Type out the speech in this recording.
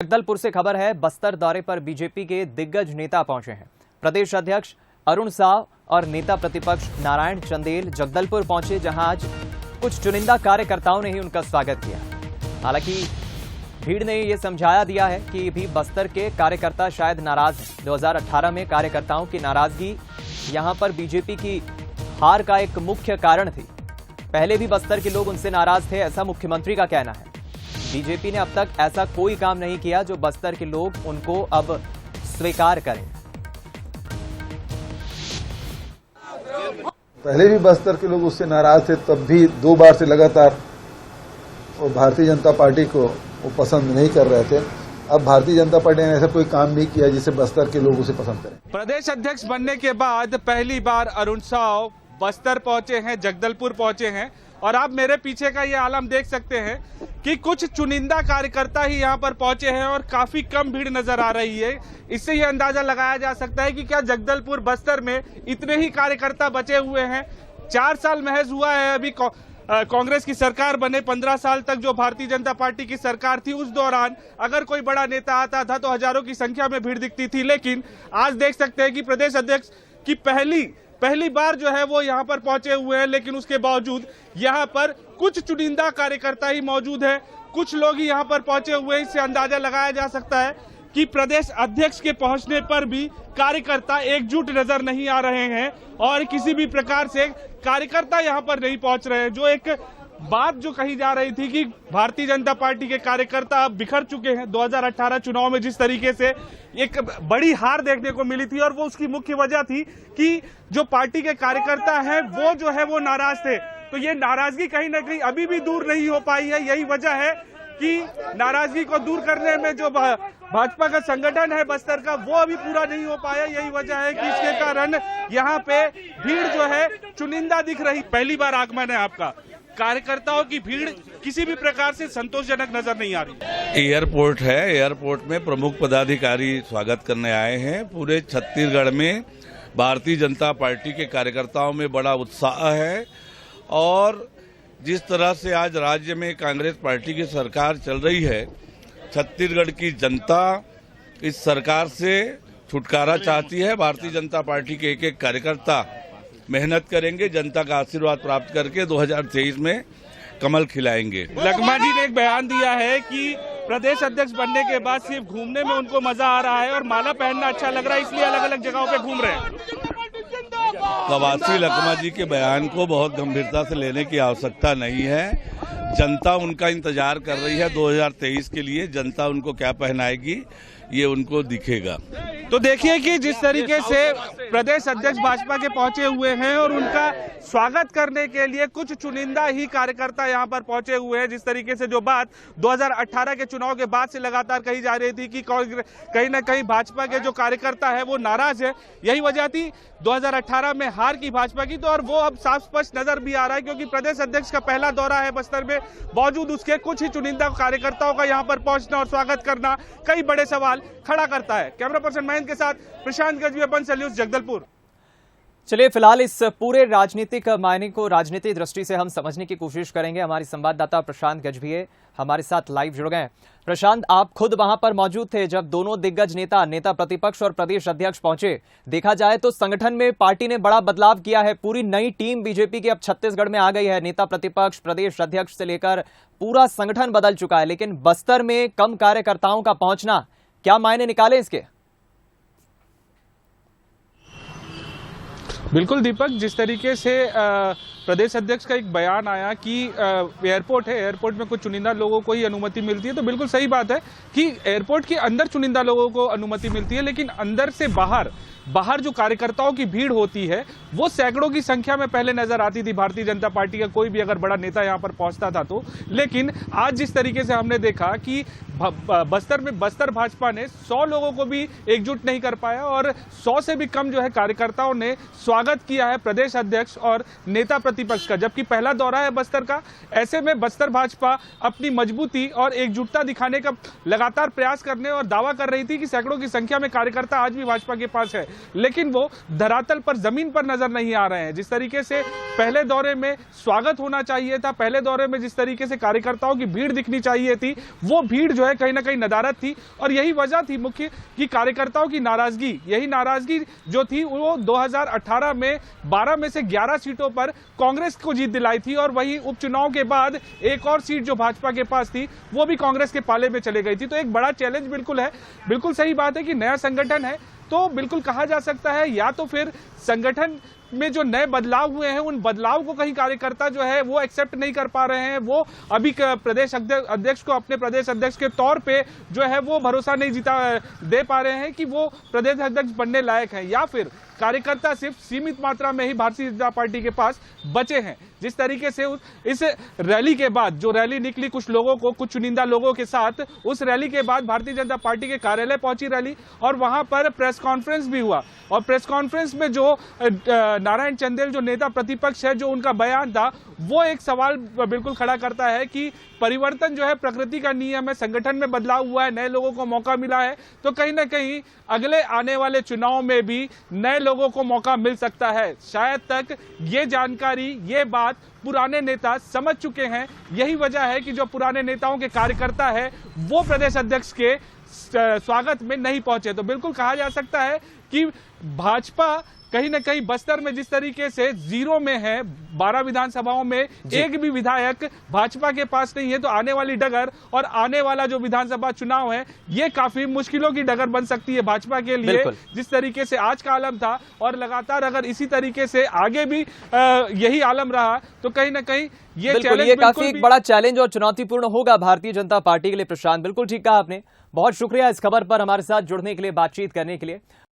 जगदलपुर से खबर है, बस्तर दौरे पर बीजेपी के दिग्गज नेता पहुंचे हैं। प्रदेश अध्यक्ष अरुण साव और नेता प्रतिपक्ष नारायण चंदेल जगदलपुर पहुंचे, जहां आज कुछ चुनिंदा कार्यकर्ताओं ने ही उनका स्वागत किया। हालांकि भीड़ ने यह समझाया दिया है कि भी बस्तर के कार्यकर्ता शायद नाराज हैं। 2018 में कार्यकर्ताओं की नाराजगी यहां पर बीजेपी की हार का एक मुख्य कारण थी। पहले भी बस्तर के लोग उनसे नाराज थे, ऐसा मुख्यमंत्री का कहना है। बीजेपी ने अब तक ऐसा कोई काम नहीं किया जो बस्तर के लोग उनको अब स्वीकार करें। पहले भी बस्तर के लोग उससे नाराज थे, तब भी 2 बार से लगातार वो भारतीय जनता पार्टी को वो पसंद नहीं कर रहे थे। अब भारतीय जनता पार्टी ने ऐसा कोई काम नहीं किया जिससे बस्तर के लोग उसे पसंद करें। प्रदेश अध्यक्ष बनने के बाद पहली बार अरुण साव बस्तर पहुंचे हैं, जगदलपुर पहुंचे हैं और आप मेरे पीछे का ये आलम देख सकते हैं कि कुछ चुनिंदा कार्यकर्ता ही यहां पर पहुंचे हैं और काफी कम भीड़ नजर आ रही है। इससे ये अंदाजा लगाया जा सकता है कि क्या जगदलपुर बस्तर में इतने ही कार्यकर्ता बचे हुए हैं। 4 साल महज हुआ है अभी कांग्रेस की सरकार बने। 15 साल तक जो भारतीय जनता पार्टी की सरकार थी, उस दौरान अगर कोई बड़ा नेता आता था तो हजारों की संख्या में भीड़ दिखती थी। लेकिन आज देख सकते हैं कि प्रदेश अध्यक्ष की पहली बार जो है वो यहाँ पर पहुंचे हुए हैं, लेकिन उसके बावजूद यहाँ पर कुछ चुनिंदा कार्यकर्ता ही मौजूद है। कुछ लोग ही यहाँ पर पहुंचे हुए हैं। इससे अंदाजा लगाया जा सकता है कि प्रदेश अध्यक्ष के पहुंचने पर भी कार्यकर्ता एकजुट नजर नहीं आ रहे हैं और किसी भी प्रकार से कार्यकर्ता यहाँ पर नहीं पहुंच रहे हैं। जो एक बात जो कही जा रही थी कि भारतीय जनता पार्टी के कार्यकर्ता अब बिखर चुके हैं। 2018 चुनाव में जिस तरीके से एक बड़ी हार देखने को मिली थी और वो उसकी मुख्य वजह थी कि जो पार्टी के कार्यकर्ता हैं वो जो है वो नाराज थे। तो ये नाराजगी कहीं ना कहीं अभी भी दूर नहीं हो पाई है। यही वजह है कि नाराजगी को दूर करने में जो भाजपा का संगठन है बस्तर का, वो अभी पूरा नहीं हो पाया। यही वजह है कि इसके कारण यहाँ पे भीड़ जो है चुनिंदा दिख रही। पहली बार आगमन है आपका, कार्यकर्ताओं की भीड़ किसी भी प्रकार से संतोषजनक नजर नहीं आ रही। एयरपोर्ट है, एयरपोर्ट में प्रमुख पदाधिकारी स्वागत करने आए हैं। पूरे छत्तीसगढ़ में भारतीय जनता पार्टी के कार्यकर्ताओं में बड़ा उत्साह है और जिस तरह से आज राज्य में कांग्रेस पार्टी की सरकार चल रही है, छत्तीसगढ़ की जनता इस सरकार से छुटकारा चाहती है। भारतीय जनता पार्टी के एक एक कार्यकर्ता मेहनत करेंगे, जनता का आशीर्वाद प्राप्त करके 2023 में कमल खिलाएंगे। लखमा जी ने एक बयान दिया है कि प्रदेश अध्यक्ष बनने के बाद सिर्फ घूमने में उनको मजा आ रहा है और माला पहनना अच्छा लग रहा है, इसलिए अलग अलग जगहों पे घूम रहे हैं। कवासी लखमा जी के बयान को बहुत गंभीरता से लेने की आवश्यकता नहीं है। जनता उनका इंतजार कर रही है 2023 के लिए। जनता उनको क्या पहनाएगी ये उनको दिखेगा। तो देखिए कि जिस तरीके से प्रदेश अध्यक्ष भाजपा के पहुंचे हुए हैं और उनका स्वागत करने के लिए कुछ चुनिंदा ही कार्यकर्ता यहां पर पहुंचे हुए हैं। जिस तरीके से जो बात 2018 के चुनाव के बाद से लगातार कही जा रही थी कि कहीं ना कहीं भाजपा के जो कार्यकर्ता है वो नाराज है। यही वजह थी 2018 में हार की भाजपा की, तो और वो अब साफ स्पष्ट नजर भी आ रहा है क्योंकि प्रदेश अध्यक्ष का पहला दौरा है बस्तर में। बावजूद उसके कुछ ही चुनिंदा कार्यकर्ताओं का यहाँ पर पहुंचना और स्वागत करना कई बड़े सवाल खड़ा करता है। कैमरा पर्सन महेंद्र के साथ प्रशांत गजवी, बंसल न्यूज, जगदलपुर। चलिए, फिलहाल इस पूरे राजनीतिक मायने को राजनीतिक दृष्टि से हम समझने की कोशिश करेंगे। हमारे संवाददाता प्रशांत गजवी हमारे साथ लाइव जुड़ गए। प्रशांत, आप खुद वहां पर मौजूद थे जब दोनों दिग्गज नेता प्रतिपक्ष और प्रदेश अध्यक्ष पहुंचे। देखा जाए तो संगठन में पार्टी ने बड़ा बदलाव किया है। पूरी नई टीम बीजेपी की अब छत्तीसगढ़ में आ गई है। नेता प्रतिपक्ष, प्रदेश अध्यक्ष से लेकर पूरा संगठन बदल चुका है। लेकिन बस्तर में कम कार्यकर्ताओं का पहुंचना क्या मायने निकाले इसके? बिल्कुल दीपक, जिस तरीके से प्रदेश अध्यक्ष का एक बयान आया कि एयरपोर्ट है, एयरपोर्ट में कुछ चुनिंदा लोगों को ही अनुमति मिलती है, तो बिल्कुल सही बात है कि एयरपोर्ट के अंदर चुनिंदा लोगों को अनुमति मिलती है, लेकिन अंदर से बाहर जो कार्यकर्ताओं की भीड़ होती है वो सैकड़ों की संख्या में पहले नजर आती थी। भारतीय जनता पार्टी का कोई भी अगर बड़ा नेता यहां पर पहुंचता था तो, लेकिन आज जिस तरीके से हमने देखा कि बस्तर भाजपा ने 100 लोगों को भी एकजुट नहीं कर पाया और 100 से भी कम जो है कार्यकर्ताओं ने स्वागत किया है प्रदेश अध्यक्ष और नेता प्रतिपक्ष का, जबकि पहला दौरा है बस्तर का। ऐसे में बस्तर भाजपा अपनी मजबूती और एकजुटता दिखाने का लगातार प्रयास करने और दावा कर रही थी कि सैकड़ों की संख्या में कार्यकर्ता आज भी भाजपा के पास है, लेकिन वो धरातल पर, जमीन पर नजर नहीं आ रहे हैं। जिस तरीके से पहले दौरे में स्वागत होना चाहिए था, पहले दौरे में जिस तरीके से कार्यकर्ताओं की भीड़ दिखनी चाहिए थी, वो भीड़ जो है कहीं ना कहीं नदारद थी। और यही वजह थी मुख्य कि कार्यकर्ताओं की नाराजगी, यही नाराजगी जो थी वो 2018 में 12 में से 11 सीटों पर कांग्रेस को जीत दिलाई थी, और वही उपचुनाव के बाद एक और सीट जो भाजपा के पास थी वो भी कांग्रेस के पाले में चले गई थी। तो एक बड़ा चैलेंज बिल्कुल है, बिल्कुल सही बात है कि नया संगठन है, तो बिल्कुल कहा जा सकता है या तो फिर संगठन में जो नए बदलाव हुए हैं उन बदलाव को कहीं कार्यकर्ता जो है वो एक्सेप्ट नहीं कर पा रहे हैं, वो अभी प्रदेश अध्यक्ष को अपने प्रदेश अध्यक्ष के तौर पे जो है वो भरोसा नहीं दे पा रहे हैं कि वो प्रदेश अध्यक्ष बनने लायक है, या फिर कार्यकर्ता सिर्फ सीमित मात्रा में ही भारतीय जनता पार्टी के पास बचे हैं। जिस तरीके से इस रैली के बाद जो रैली निकली कुछ लोगों को, कुछ चुनिंदा लोगों के साथ, उस रैली के बाद भारतीय जनता पार्टी के कार्यालय पहुंची रैली और वहां पर प्रेस कॉन्फ्रेंस भी हुआ, और प्रेस कॉन्फ्रेंस में जो नारायण चंदेल जो नेता प्रतिपक्ष है, जो उनका बयान था वो एक सवाल बिल्कुल खड़ा करता है कि परिवर्तन जो है प्रकृति का नियम है, संगठन में बदलाव हुआ है, नए लोगों को मौका मिला है, तो कहीं ना कहीं अगले आने वाले चुनाव में भी नए लोगों को मौका मिल सकता है। शायद तक ये जानकारी, ये बात पुराने नेता समझ चुके हैं, यही वजह है कि जो पुराने नेताओं के कार्यकर्ता है वो प्रदेश अध्यक्ष के स्वागत में नहीं पहुंचे। तो बिल्कुल कहा जा सकता है कि भाजपा कहीं ना कहीं बस्तर में जिस तरीके से जीरो में है, 12 विधानसभाओं में एक भी विधायक भाजपा के पास नहीं है, तो आने वाली डगर और आने वाला जो विधानसभा चुनाव है ये काफी मुश्किलों की डगर बन सकती है भाजपा के लिए। जिस तरीके से आज का आलम था और लगातार अगर इसी तरीके से आगे भी यही आलम रहा तो कहीं ना कहीं ये काफी एक बड़ा चैलेंज और चुनौतीपूर्ण होगा भारतीय जनता पार्टी के लिए। प्रशांत, बिल्कुल ठीक कहा आपने, बहुत शुक्रिया इस खबर पर हमारे साथ जुड़ने के लिए, बातचीत करने के लिए।